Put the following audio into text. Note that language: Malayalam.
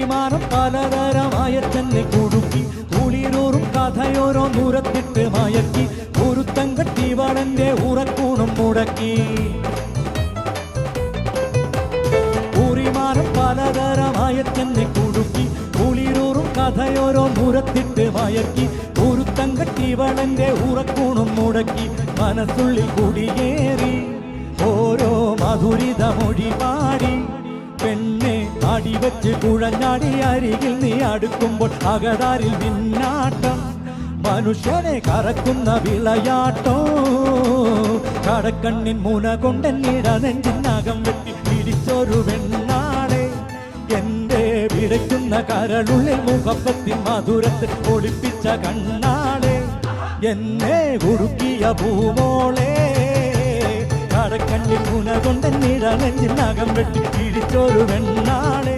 കുറിമാനം പലതരമായ തന്നെ കുടുക്കി കുളിരൂറും കഥയോരോ ദൂരത്തിട്ട് മയക്കി ഒരുത്തം കെട്ടിവളന്റെ ഉറക്കൂണും മുടക്കി കുറിമാനം പലതരമായ തന്നെ കുടുക്കി കുളിരൂറും കഥയോരോ ദൂരത്തിട്ട് മയക്കി ഒരുത്തം കെട്ടിവളന്റെ ഉറക്കൂണും മുടക്കി മനസ്സുള്ളിൽ കുടിയേറി ഓരോ മധുരിത മൊഴി പാടി പെണ്ണെ അടിവെച്ച് കുഴഞ്ഞാടി അരികിൽ നീ അടുക്കുമ്പോൾ അകതാരിൽ പിന്നാട്ടം മനുഷ്യനെ കറക്കുന്ന വിളയാട്ടോ കടക്കണ്ണിൻ മുന കൊണ്ടെന്നിട നെഞ്ചിനകം വെട്ടി പിടിച്ചൊരു വെണ്ണാളെ എന്റെ വിടയ്ക്കുന്ന കരളുള്ളിൽ മുഖപ്പത്തിൻ മധുരത്തെ ഒളിപ്പിച്ച കണ്ണാളെ എന്നെ ഉടുക്കിയ പൂമോളെ കടക്കണ്ണിൽ മുന കൊണ്ടെന്നിട നെഞ്ചിനകം വെട്ടി പിടിച്ചൊരു വെണ്ണാളെ